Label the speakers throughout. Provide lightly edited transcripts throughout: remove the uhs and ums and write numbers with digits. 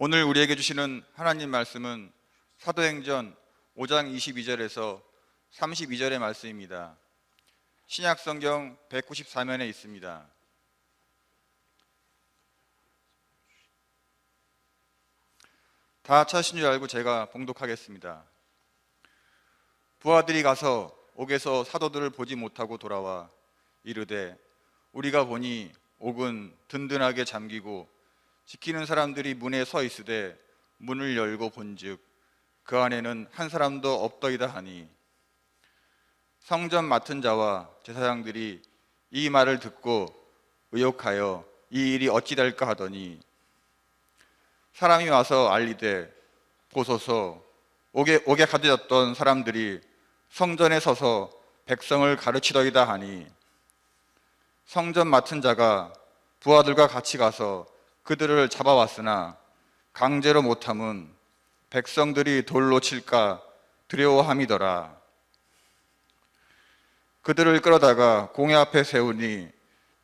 Speaker 1: 오늘 우리에게 주시는 하나님 말씀은 사도행전 5장 22절에서 32절의 말씀입니다. 신약성경 194면에 있습니다. 다 찾으신 줄 알고 제가 봉독하겠습니다. 부하들이 가서 옥에서 사도들을 보지 못하고 돌아와 이르되 우리가 보니 옥은 든든하게 잠기고 지키는 사람들이 문에 서 있으되 문을 열고 본즉 그 안에는 한 사람도 없더이다 하니 성전 맡은 자와 제사장들이 이 말을 듣고 의혹하여 이 일이 어찌 될까 하더니 사람이 와서 알리되 보소서 옥에 가두었던 사람들이 성전에 서서 백성을 가르치더이다 하니 성전 맡은 자가 부하들과 같이 가서 그들을 잡아왔으나 강제로 못함은 백성들이 돌로 칠까 두려워함이더라. 그들을 끌어다가 공회 앞에 세우니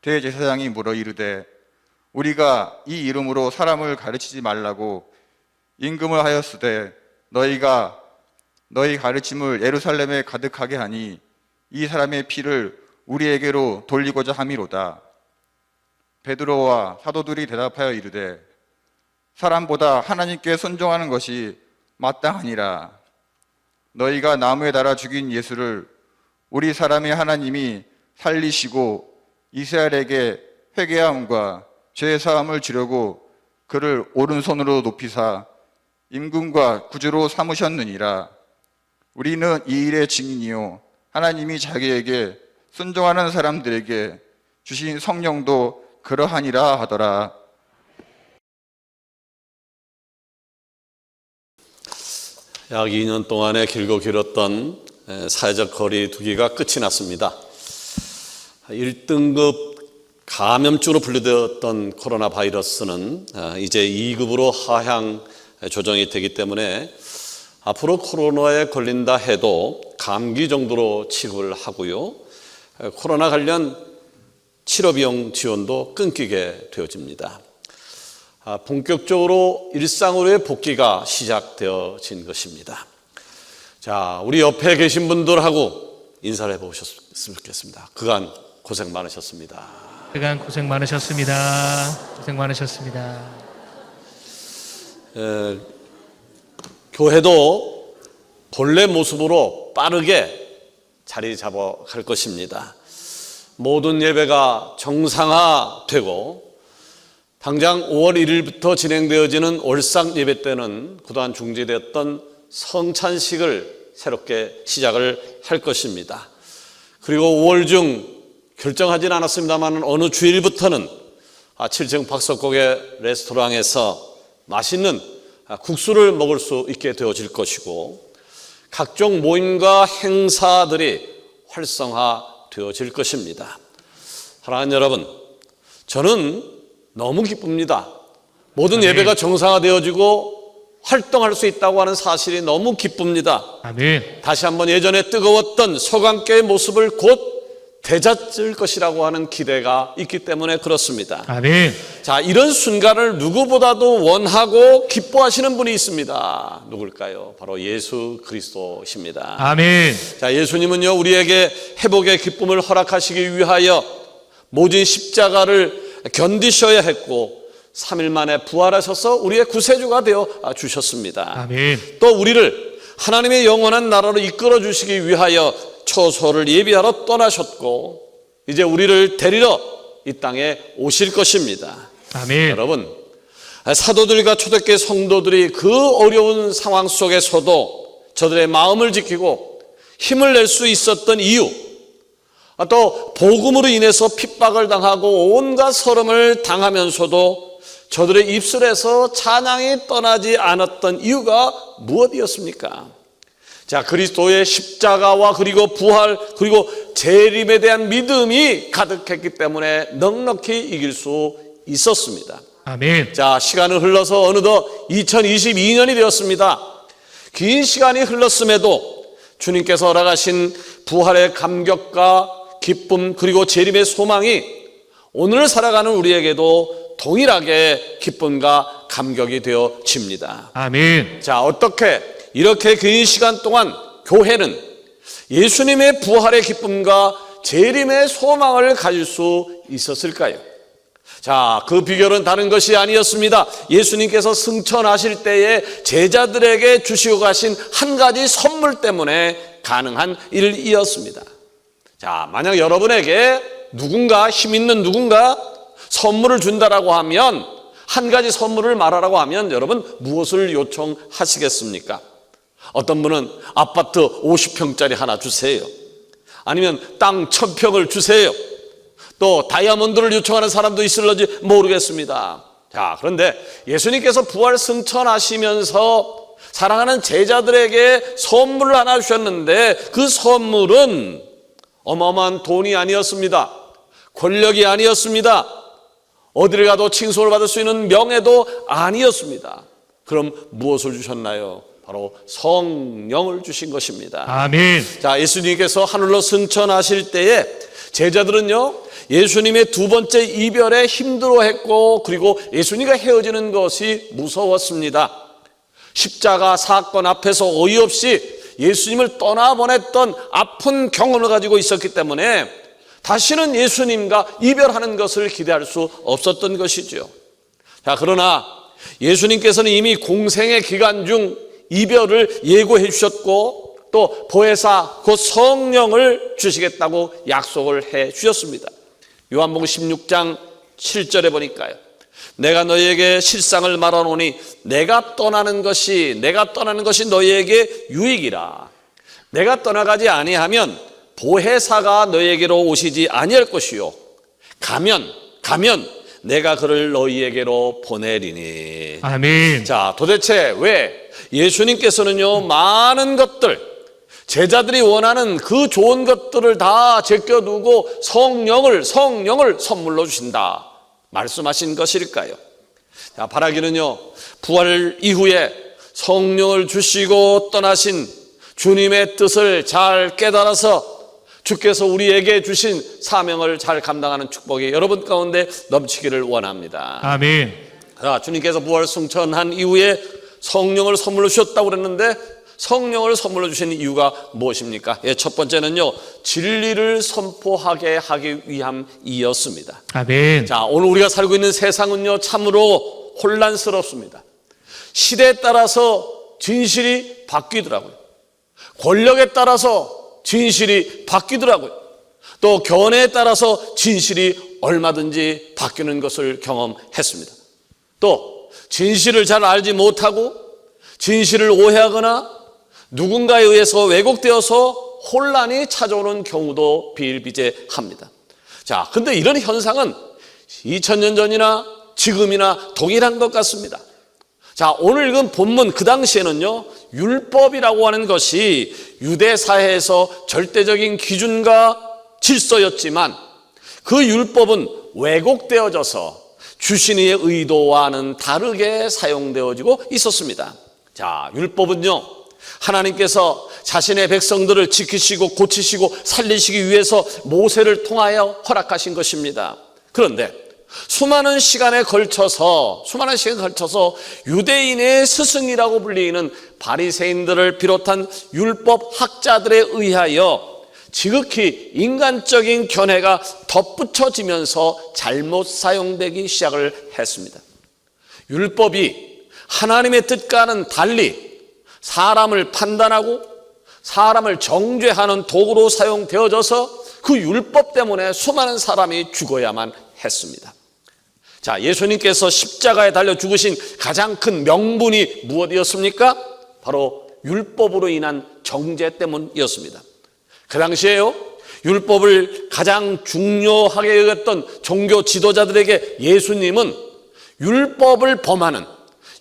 Speaker 1: 대제사장이 물어 이르되 우리가 이 이름으로 사람을 가르치지 말라고 임금을 하였으되 너희 가르침을 예루살렘에 가득하게 하니 이 사람의 피를 우리에게로 돌리고자 함이로다. 베드로와 사도들이 대답하여 이르되 사람보다 하나님께 순종하는 것이 마땅하니라. 너희가 나무에 달아 죽인 예수를 우리 사람의 하나님이 살리시고 이스라엘에게 회개함과 죄사함을 주려고 그를 오른손으로 높이사 임금과 구주로 삼으셨느니라. 우리는 이 일의 증인이요 하나님이 자기에게 순종하는 사람들에게 주신 성령도 그러하니라 하더라.
Speaker 2: 약 2년 동안에 길고 길었던 사회적 거리 두기가 끝이 났습니다. 1등급 감염증으로 분류되었던 코로나 바이러스는 이제 2급으로 하향 조정이 되기 때문에 앞으로 코로나에 걸린다 해도 감기 정도로 취급을 하고요. 코로나 관련 치료 비용 지원도 끊기게 되어집니다. 본격적으로 일상으로의 복귀가 시작되어진 것입니다. 자, 우리 옆에 계신 분들하고 인사를 해보셨으면 좋겠습니다. 그간 고생 많으셨습니다.
Speaker 3: 그간 고생 많으셨습니다. 고생 많으셨습니다.
Speaker 2: 교회도 본래 모습으로 빠르게 자리 잡아갈 것입니다. 모든 예배가 정상화되고 당장 5월 1일부터 진행되어지는 월상 예배 때는 그동안 중지되었던 성찬식을 새롭게 시작을 할 것입니다. 그리고 5월 중 결정하진 않았습니다만 어느 주일부터는 7층 박석곡의 레스토랑에서 맛있는 국수를 먹을 수 있게 되어질 것이고 각종 모임과 행사들이 활성화되어질 것입니다. 사랑하는 여러분, 저는 너무 기쁩니다. 모든 예배가 정상화되어지고 활동할 수 있다고 하는 사실이 너무 기쁩니다.
Speaker 3: 아멘.
Speaker 2: 다시 한번 예전에 뜨거웠던 서강교의 모습을 곧 되찾을 것이라고 하는 기대가 있기 때문에 그렇습니다.
Speaker 3: 아멘.
Speaker 2: 자, 이런 순간을 누구보다도 원하고 기뻐하시는 분이 있습니다. 누굴까요? 바로 예수 그리스도십니다.
Speaker 3: 아멘.
Speaker 2: 자, 예수님은요, 우리에게 회복의 기쁨을 허락하시기 위하여 모진 십자가를 견디셔야 했고 3일 만에 부활하셔서 우리의 구세주가 되어 주셨습니다.
Speaker 3: 아멘.
Speaker 2: 또 우리를 하나님의 영원한 나라로 이끌어 주시기 위하여 초소를 예비하러 떠나셨고 이제 우리를 데리러 이 땅에 오실 것입니다.
Speaker 3: 아멘.
Speaker 2: 여러분, 사도들과 초대교회 성도들이 그 어려운 상황 속에서도 저들의 마음을 지키고 힘을 낼 수 있었던 이유, 또 복음으로 인해서 핍박을 당하고 온갖 서름을 당하면서도 저들의 입술에서 찬양이 떠나지 않았던 이유가 무엇이었습니까? 자, 그리스도의 십자가와 그리고 부활 그리고 재림에 대한 믿음이 가득했기 때문에 넉넉히 이길 수 있었습니다.
Speaker 3: 아멘.
Speaker 2: 자, 시간은 흘러서 어느덧 2022년이 되었습니다. 긴 시간이 흘렀음에도 주님께서 허락하신 부활의 감격과 기쁨 그리고 재림의 소망이 오늘 살아가는 우리에게도 동일하게 기쁨과 감격이 되어집니다.
Speaker 3: 아멘.
Speaker 2: 자, 어떻게 이렇게 긴 시간 동안 교회는 예수님의 부활의 기쁨과 재림의 소망을 가질 수 있었을까요? 자, 그 비결은 다른 것이 아니었습니다. 예수님께서 승천하실 때에 제자들에게 주시고 가신 한 가지 선물 때문에 가능한 일이었습니다. 자, 만약 여러분에게 누군가, 힘 있는 누군가 선물을 준다라고 하면, 한 가지 선물을 말하라고 하면 여러분 무엇을 요청하시겠습니까? 어떤 분은 아파트 50평짜리 하나 주세요. 아니면 땅 1000평을 주세요. 또 다이아몬드를 요청하는 사람도 있을런지 모르겠습니다. 자, 그런데 예수님께서 부활 승천하시면서 사랑하는 제자들에게 선물을 하나 주셨는데, 그 선물은 어마어마한 돈이 아니었습니다. 권력이 아니었습니다. 어디를 가도 칭송을 받을 수 있는 명예도 아니었습니다. 그럼 무엇을 주셨나요? 바로 성령을 주신 것입니다.
Speaker 3: 아멘.
Speaker 2: 자, 예수님께서 하늘로 승천하실 때에 제자들은요, 예수님의 두 번째 이별에 힘들어했고, 그리고 예수님과 헤어지는 것이 무서웠습니다. 십자가 사건 앞에서 어이없이 예수님을 떠나보냈던 아픈 경험을 가지고 있었기 때문에 다시는 예수님과 이별하는 것을 기대할 수 없었던 것이죠. 자, 그러나 예수님께서는 이미 공생의 기간 중 이별을 예고해 주셨고, 또 보혜사 곧 성령을 주시겠다고 약속을 해 주셨습니다. 요한복음 16장 7절에 보니까요, 내가 너희에게 실상을 말하노니 내가 떠나는 것이 너희에게 유익이라. 내가 떠나가지 아니하면 보혜사가 너희에게로 오시지 아니할 것이요, 가면 내가 그를 너희에게로 보내리니.
Speaker 3: 아멘.
Speaker 2: 자, 도대체 왜 예수님께서는요, 많은 것들, 제자들이 원하는 그 좋은 것들을 다 제껴두고 성령을 선물로 주신다 말씀하신 것일까요? 자, 바라기는요, 부활 이후에 성령을 주시고 떠나신 주님의 뜻을 잘 깨달아서 주께서 우리에게 주신 사명을 잘 감당하는 축복이 여러분 가운데 넘치기를 원합니다.
Speaker 3: 아멘.
Speaker 2: 자, 주님께서 부활 승천한 이후에 성령을 선물로 주셨다고 그랬는데, 성령을 선물로 주신 이유가 무엇입니까? 예, 첫 번째는요, 진리를 선포하게 하기 위함이었습니다.
Speaker 3: 아멘.
Speaker 2: 자, 오늘 우리가 살고 있는 세상은요, 참으로 혼란스럽습니다. 시대에 따라서 진실이 바뀌더라고요. 권력에 따라서 진실이 바뀌더라고요. 또 견해에 따라서 진실이 얼마든지 바뀌는 것을 경험했습니다. 또 진실을 잘 알지 못하고 진실을 오해하거나 누군가에 의해서 왜곡되어서 혼란이 찾아오는 경우도 비일비재합니다. 자, 근데 이런 현상은 2000년 전이나 지금이나 동일한 것 같습니다. 자, 오늘 읽은 본문, 그 당시에는요, 율법이라고 하는 것이 유대 사회에서 절대적인 기준과 질서였지만, 그 율법은 왜곡되어져서 주신이의 의도와는 다르게 사용되어지고 있었습니다. 자, 율법은요, 하나님께서 자신의 백성들을 지키시고 고치시고 살리시기 위해서 모세를 통하여 허락하신 것입니다. 그런데 수많은 시간에 걸쳐서 유대인의 스승이라고 불리는 바리새인들을 비롯한 율법 학자들에 의하여 지극히 인간적인 견해가 덧붙여지면서 잘못 사용되기 시작을 했습니다. 율법이 하나님의 뜻과는 달리 사람을 판단하고 사람을 정죄하는 도구로 사용되어져서 그 율법 때문에 수많은 사람이 죽어야만 했습니다. 자, 예수님께서 십자가에 달려 죽으신 가장 큰 명분이 무엇이었습니까? 바로 율법으로 인한 정죄 때문이었습니다. 그 당시에요, 율법을 가장 중요하게 여겼던 종교 지도자들에게 예수님은 율법을 범하는,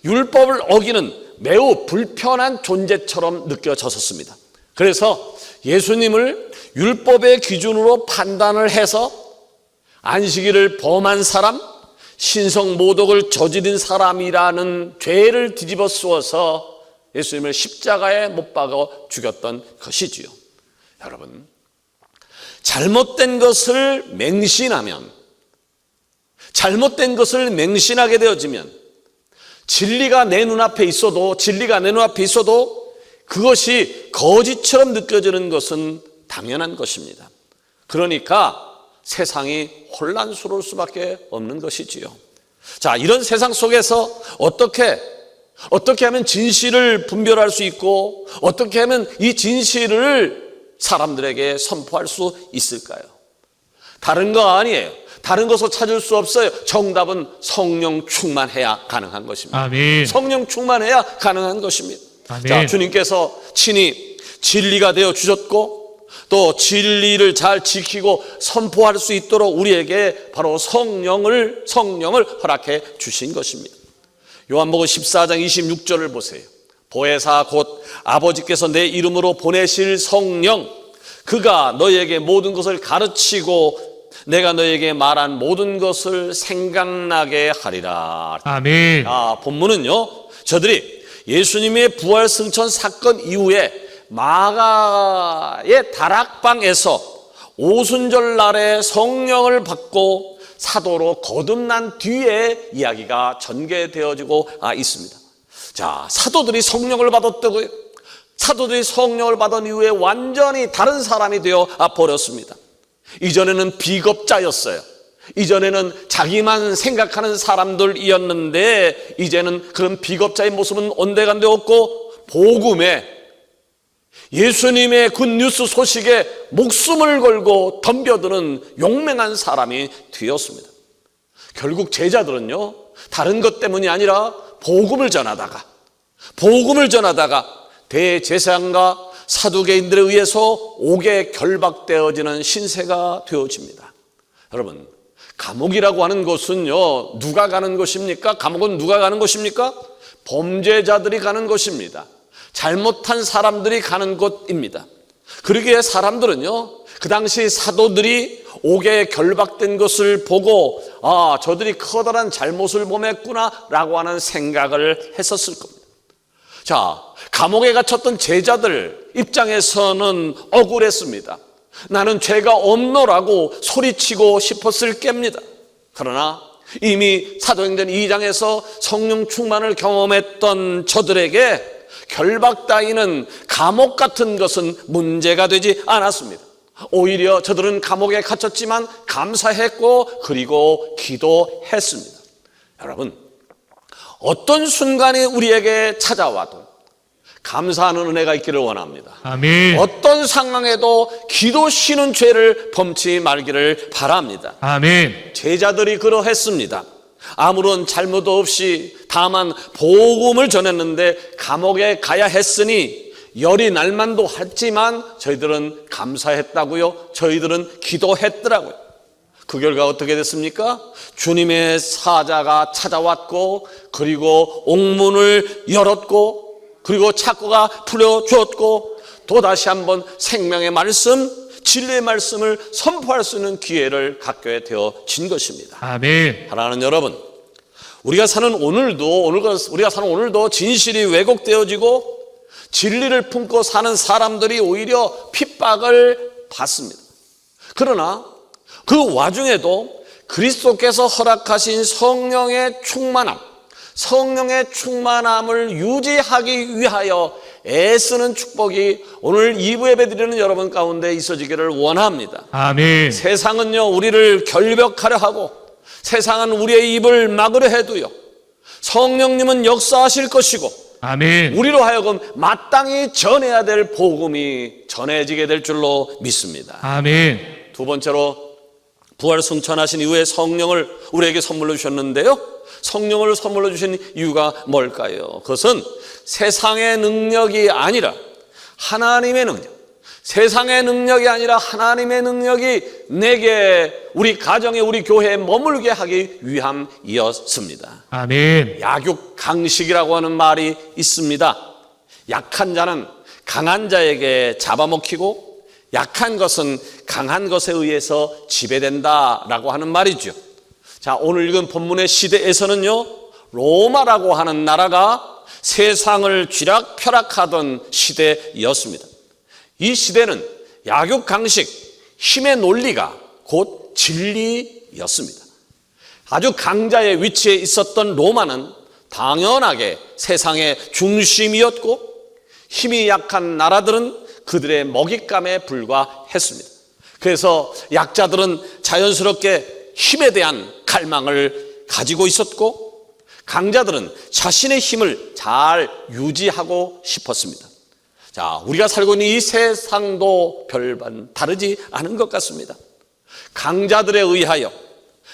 Speaker 2: 율법을 어기는 매우 불편한 존재처럼 느껴졌었습니다. 그래서 예수님을 율법의 기준으로 판단을 해서 안식일을 범한 사람, 신성모독을 저지른 사람이라는 죄를 뒤집어 쓰어서 예수님을 십자가에 못 박아 죽였던 것이지요. 여러분, 잘못된 것을 맹신하게 되어지면 진리가 내 눈앞에 있어도 그것이 거짓처럼 느껴지는 것은 당연한 것입니다. 그러니까 세상이 혼란스러울 수밖에 없는 것이지요. 자, 이런 세상 속에서 어떻게 하면 진실을 분별할 수 있고 어떻게 하면 이 진실을 사람들에게 선포할 수 있을까요? 다른 거 아니에요. 다른 것을 찾을 수 없어요. 정답은 성령 충만해야 가능한 것입니다.
Speaker 3: 아멘.
Speaker 2: 성령 충만해야 가능한 것입니다.
Speaker 3: 아멘.
Speaker 2: 자, 주님께서 친히 진리가 되어 주셨고 또 진리를 잘 지키고 선포할 수 있도록 우리에게 바로 성령을 허락해 주신 것입니다. 요한복음 14장 26절을 보세요. 보혜사 곧 아버지께서 내 이름으로 보내실 성령, 그가 너희에게 모든 것을 가르치고 내가 너희에게 말한 모든 것을 생각나게 하리라.
Speaker 3: 아멘.
Speaker 2: 본문은요, 저들이 예수님의 부활 승천 사건 이후에 마가의 다락방에서 오순절 날에 성령을 받고 사도로 거듭난 뒤에 이야기가 전개되어지고 있습니다. 자, 사도들이 성령을 받았다고요. 사도들이 성령을 받은 이후에 완전히 다른 사람이 되어 버렸습니다. 이전에는 비겁자였어요. 이전에는 자기만 생각하는 사람들이었는데 이제는 그런 비겁자의 모습은 온데간데 없고 복음에 예수님의 굿뉴스 소식에 목숨을 걸고 덤벼드는 용맹한 사람이 되었습니다. 결국 제자들은요, 다른 것 때문이 아니라 복음을 전하다가 대제사장과 사두개인들에 의해서 옥에 결박되어지는 신세가 되어집니다. 여러분, 감옥이라고 하는 곳은요, 누가 가는 곳입니까? 감옥은 누가 가는 곳입니까? 범죄자들이 가는 곳입니다. 잘못한 사람들이 가는 곳입니다. 그러기에 사람들은요, 그 당시 사도들이 옥에 결박된 것을 보고 저들이 커다란 잘못을 범했구나 라고 하는 생각을 했었을 겁니다. 자, 감옥에 갇혔던 제자들 입장에서는 억울했습니다. 나는 죄가 없노라고 소리치고 싶었을 겁니다. 그러나 이미 사도행전 2장에서 성령 충만을 경험했던 저들에게 결박 따위는 감옥 같은 것은 문제가 되지 않았습니다. 오히려 저들은 감옥에 갇혔지만 감사했고 그리고 기도했습니다. 여러분, 어떤 순간이 우리에게 찾아와도 감사하는 은혜가 있기를 원합니다.
Speaker 3: 아멘.
Speaker 2: 어떤 상황에도 기도 쉬는 죄를 범치 말기를 바랍니다.
Speaker 3: 아멘.
Speaker 2: 제자들이 그러했습니다. 아무런 잘못 없이 다만 복음을 전했는데 감옥에 가야 했으니 열이 날만도 했지만 저희들은 감사했다고요. 저희들은 기도했더라고요. 그 결과 어떻게 됐습니까? 주님의 사자가 찾아왔고 그리고 옥문을 열었고 그리고 착고가 풀려주었고 또다시 한번 생명의 말씀, 진리의 말씀을 선포할 수 있는 기회를 갖게 되어진 것입니다.
Speaker 3: 아멘.
Speaker 2: 사랑하는 여러분, 우리가 사는 오늘도 진실이 왜곡되어지고 진리를 품고 사는 사람들이 오히려 핍박을 받습니다. 그러나 그 와중에도 그리스도께서 허락하신 성령의 충만함을 유지하기 위하여 애쓰는 축복이 오늘 2부 예배 드리는 여러분 가운데 있어지기를 원합니다.
Speaker 3: 아멘.
Speaker 2: 세상은요, 우리를 결벽하려 하고 세상은 우리의 입을 막으려 해도요, 성령님은 역사하실 것이고
Speaker 3: 아멘.
Speaker 2: 우리로 하여금 마땅히 전해야 될 복음이 전해지게 될 줄로 믿습니다.
Speaker 3: 아멘.
Speaker 2: 두 번째로 부활 승천하신 이후에 성령을 우리에게 선물로 주셨는데요, 성령을 선물로 주신 이유가 뭘까요? 그것은 세상의 능력이 아니라 하나님의 능력, 세상의 능력이 아니라 하나님의 능력이 내게, 우리 가정에, 우리 교회에 머물게 하기 위함이었습니다.
Speaker 3: 아멘.
Speaker 2: 약육강식이라고 하는 말이 있습니다. 약한 자는 강한 자에게 잡아먹히고 약한 것은 강한 것에 의해서 지배된다라고 하는 말이죠. 자, 오늘 읽은 본문의 시대에서는요, 로마라고 하는 나라가 세상을 쥐락펴락하던 시대였습니다. 이 시대는 약육강식, 힘의 논리가 곧 진리였습니다. 아주 강자의 위치에 있었던 로마는 당연하게 세상의 중심이었고 힘이 약한 나라들은 그들의 먹잇감에 불과했습니다. 그래서 약자들은 자연스럽게 힘에 대한 갈망을 가지고 있었고 강자들은 자신의 힘을 잘 유지하고 싶었습니다. 자, 우리가 살고 있는 이 세상도 별반 다르지 않은 것 같습니다. 강자들에 의하여,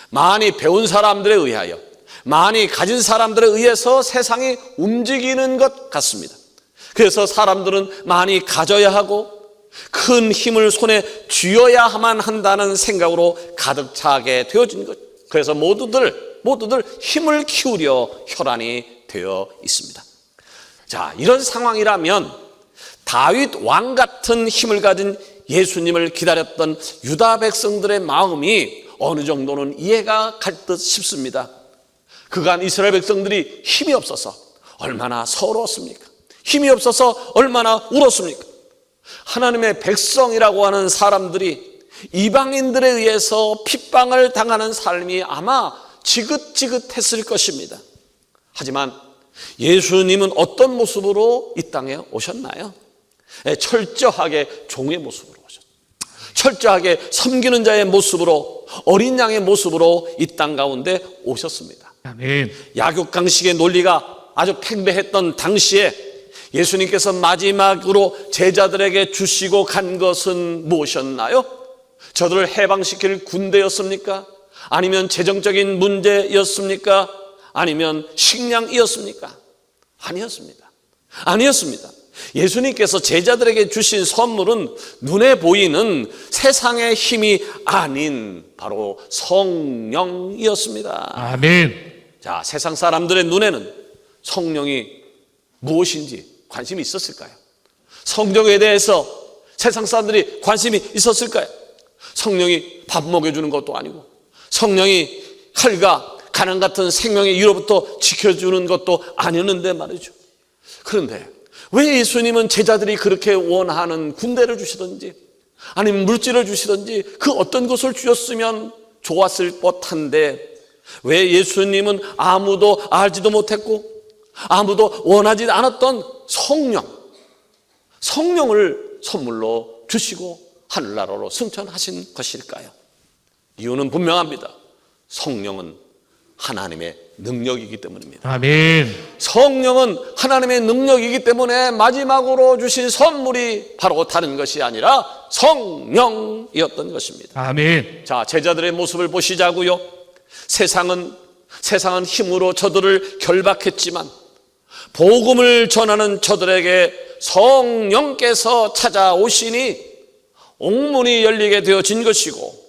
Speaker 2: 많이 배운 사람들에 의하여, 많이 가진 사람들에 의해서 세상이 움직이는 것 같습니다. 그래서 사람들은 많이 가져야 하고 큰 힘을 손에 쥐어야만 한다는 생각으로 가득 차게 되어진 것. 그래서 모두들 힘을 키우려 혈안이 되어 있습니다. 자, 이런 상황이라면 다윗 왕 같은 힘을 가진 예수님을 기다렸던 유다 백성들의 마음이 어느 정도는 이해가 갈 듯 싶습니다. 그간 이스라엘 백성들이 힘이 없어서 얼마나 서러웠습니까? 힘이 없어서 얼마나 울었습니까? 하나님의 백성이라고 하는 사람들이 이방인들에 의해서 핍박을 당하는 삶이 아마 지긋지긋했을 것입니다. 하지만 예수님은 어떤 모습으로 이 땅에 오셨나요? 철저하게 종의 모습으로 오셨어요. 철저하게 섬기는 자의 모습으로, 어린 양의 모습으로 이 땅 가운데 오셨습니다.
Speaker 3: 아멘.
Speaker 2: 약육강식의 논리가 아주 팽배했던 당시에 예수님께서 마지막으로 제자들에게 주시고 간 것은 무엇이었나요? 저들을 해방시킬 군대였습니까? 아니면 재정적인 문제였습니까? 아니면 식량이었습니까? 아니었습니다. 예수님께서 제자들에게 주신 선물은 눈에 보이는 세상의 힘이 아닌 바로 성령이었습니다.
Speaker 3: 아멘.
Speaker 2: 자, 세상 사람들의 눈에는 성령이 무엇인지 관심이 있었을까요? 성령에 대해서 세상 사람들이 관심이 있었을까요? 성령이 밥 먹여주는 것도 아니고 성령이 칼과 가난 같은 생명의 이로부터 지켜주는 것도 아니었는데 말이죠. 그런데 왜 예수님은 제자들이 그렇게 원하는 군대를 주시든지 아니면 물질을 주시든지 그 어떤 것을 주셨으면 좋았을 법한데 왜 예수님은 아무도 알지도 못했고 아무도 원하지 않았던 성령을 선물로 주시고 하늘나라로 승천하신 것일까요? 이유는 분명합니다. 성령은 하나님의 능력이기 때문입니다.
Speaker 3: 아멘.
Speaker 2: 성령은 하나님의 능력이기 때문에 마지막으로 주신 선물이 바로 다른 것이 아니라 성령이었던 것입니다.
Speaker 3: 아멘.
Speaker 2: 자, 제자들의 모습을 보시자고요. 세상은 힘으로 저들을 결박했지만 복음을 전하는 저들에게 성령께서 찾아오시니 옥문이 열리게 되어진 것이고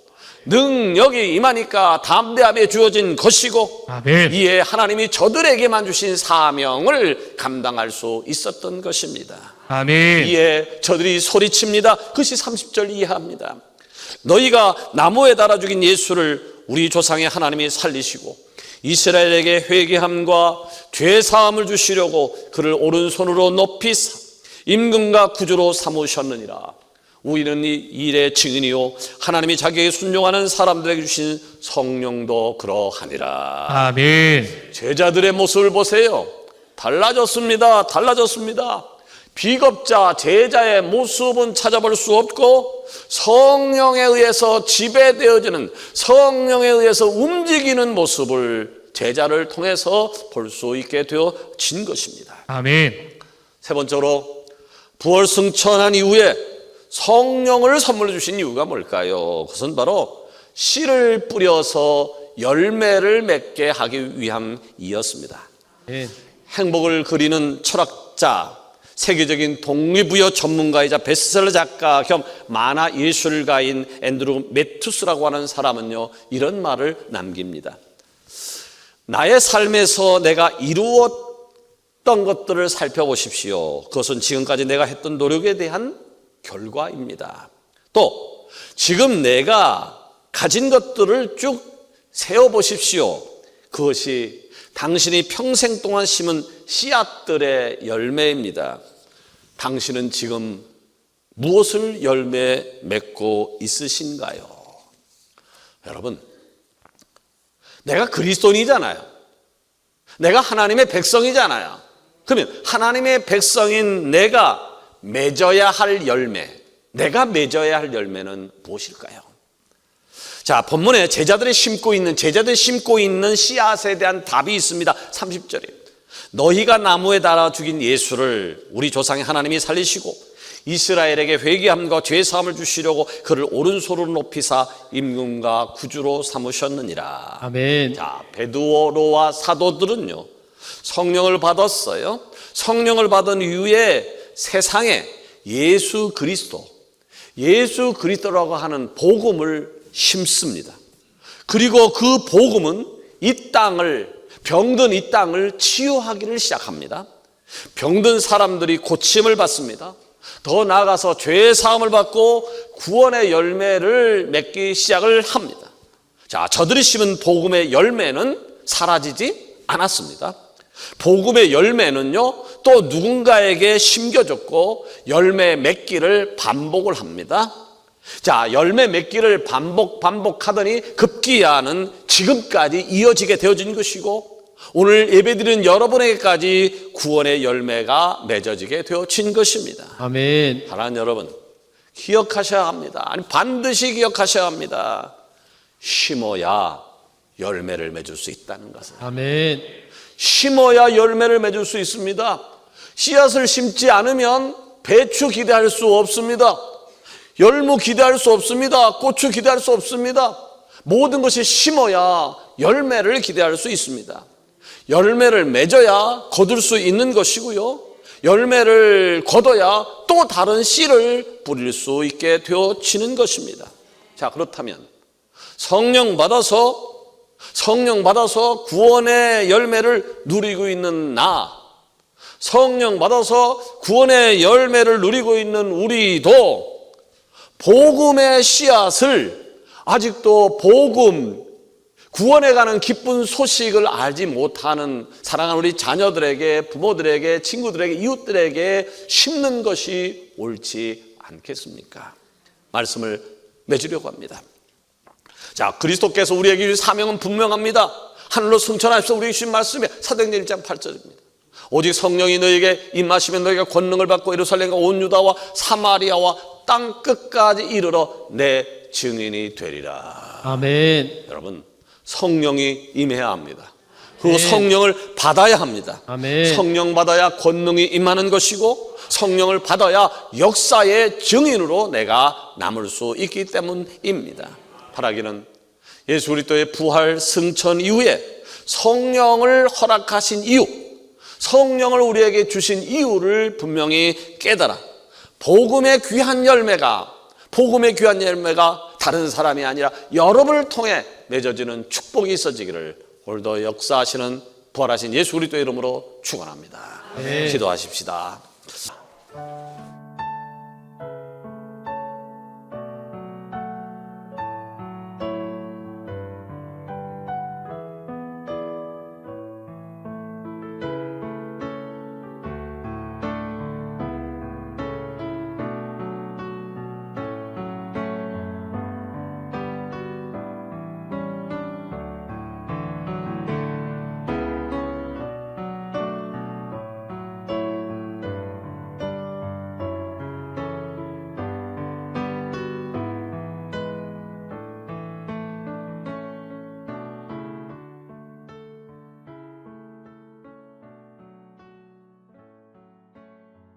Speaker 2: 능력이 임하니까 담대함에 주어진 것이고
Speaker 3: 아멘.
Speaker 2: 이에 하나님이 저들에게만 주신 사명을 감당할 수 있었던 것입니다.
Speaker 3: 아멘.
Speaker 2: 이에 저들이 소리칩니다. 그것이 30절 이하입니다. 너희가 나무에 달아 죽인 예수를 우리 조상의 하나님이 살리시고 이스라엘에게 회개함과 죄사함을 주시려고 그를 오른손으로 높이사 임금과 구주로 삼으셨느니라. 우리는 이 일의 증인이요 하나님이 자기에게 순종하는 사람들에게 주신 성령도 그러하니라.
Speaker 3: 아멘.
Speaker 2: 제자들의 모습을 보세요. 달라졌습니다. 비겁자 제자의 모습은 찾아볼 수 없고 성령에 의해서 지배되어지는, 성령에 의해서 움직이는 모습을 제자를 통해서 볼 수 있게 되어진 것입니다.
Speaker 3: 아멘.
Speaker 2: 세 번째로 부활 승천한 이후에 성령을 선물로 주신 이유가 뭘까요? 그것은 바로 씨를 뿌려서 열매를 맺게 하기 위함이었습니다. 행복을 그리는 철학자, 세계적인 독립부여 전문가이자 베스트셀러 작가 겸 만화 예술가인 앤드루 매투스라고 하는 사람은요, 이런 말을 남깁니다. 나의 삶에서 내가 이루었던 것들을 살펴보십시오. 그것은 지금까지 내가 했던 노력에 대한 결과입니다. 또 지금 내가 가진 것들을 쭉 세어보십시오. 그것이 당신이 평생 동안 심은 씨앗들의 열매입니다. 당신은 지금 무엇을 열매 맺고 있으신가요? 여러분, 내가 그리스도인이잖아요. 내가 하나님의 백성이잖아요. 그러면 하나님의 백성인 내가 맺어야 할 열매, 내가 맺어야 할 열매는 무엇일까요? 자, 본문에 제자들이 심고 있는 씨앗에 대한 답이 있습니다. 30절에 너희가 나무에 달아 죽인 예수를 우리 조상의 하나님이 살리시고 이스라엘에게 회개함과 죄사함을 주시려고 그를 오른손으로 높이사 임금과 구주로 삼으셨느니라.
Speaker 3: 아멘.
Speaker 2: 자, 베드로와 사도들은요, 성령을 받았어요. 성령을 받은 이후에 세상에 예수 그리스도라고 하는 복음을 심습니다. 그리고 그 복음은 병든 이 땅을 치유하기를 시작합니다. 병든 사람들이 고침을 받습니다. 더 나아가서 죄의 사함을 받고 구원의 열매를 맺기 시작을 합니다. 자, 저들이 심은 복음의 열매는 사라지지 않았습니다. 복음의 열매는요, 또 누군가에게 심겨졌고 열매 맺기를 반복을 합니다. 자, 열매 맺기를 반복하더니 급기야는 지금까지 이어지게 되어진 것이고 오늘 예배드리는 여러분에게까지 구원의 열매가 맺어지게 되어진 것입니다.
Speaker 3: 아멘.
Speaker 2: 사랑하는 여러분, 기억하셔야 합니다. 아니, 반드시 기억하셔야 합니다. 심어야 열매를 맺을 수 있다는 것을.
Speaker 3: 아멘.
Speaker 2: 심어야 열매를 맺을 수 있습니다. 씨앗을 심지 않으면 배추 기대할 수 없습니다. 열무 기대할 수 없습니다. 고추 기대할 수 없습니다. 모든 것이 심어야 열매를 기대할 수 있습니다. 열매를 맺어야 거둘 수 있는 것이고요, 열매를 거둬야 또 다른 씨를 뿌릴 수 있게 되어지는 것입니다. 자, 그렇다면 성령 받아서 구원의 열매를 누리고 있는 성령 받아서 구원의 열매를 누리고 있는 우리도 복음의 씨앗을 아직도 구원에 관한 기쁜 소식을 알지 못하는 사랑하는 우리 자녀들에게, 부모들에게, 친구들에게, 이웃들에게 심는 것이 옳지 않겠습니까? 말씀을 맺으려고 합니다. 자, 그리스도께서 우리에게 주신 사명은 분명합니다. 하늘로 승천하십시오. 우리에게 주신 말씀이 사도행전 1장 8절입니다. 오직 성령이 너에게 임하시면 너희가 권능을 받고 예루살렘과 온 유다와 사마리아와 땅 끝까지 이르러 내 증인이 되리라.
Speaker 3: 아멘.
Speaker 2: 여러분, 성령이 임해야 합니다. 그리고 성령을 받아야 합니다.
Speaker 3: 아멘.
Speaker 2: 성령 받아야 권능이 임하는 것이고 성령을 받아야 역사의 증인으로 내가 남을 수 있기 때문입니다. 바라기는 예수 그리스도의 부활 승천 이후에 성령을 허락하신 이유, 성령을 우리에게 주신 이유를 분명히 깨달아 복음의 귀한 열매가 다른 사람이 아니라 여러분을 통해 맺어지는 축복이 있어지기를 오늘도 역사하시는 부활하신 예수 그리스도의 이름으로 축원합니다.
Speaker 3: 네.
Speaker 2: 기도하십시다.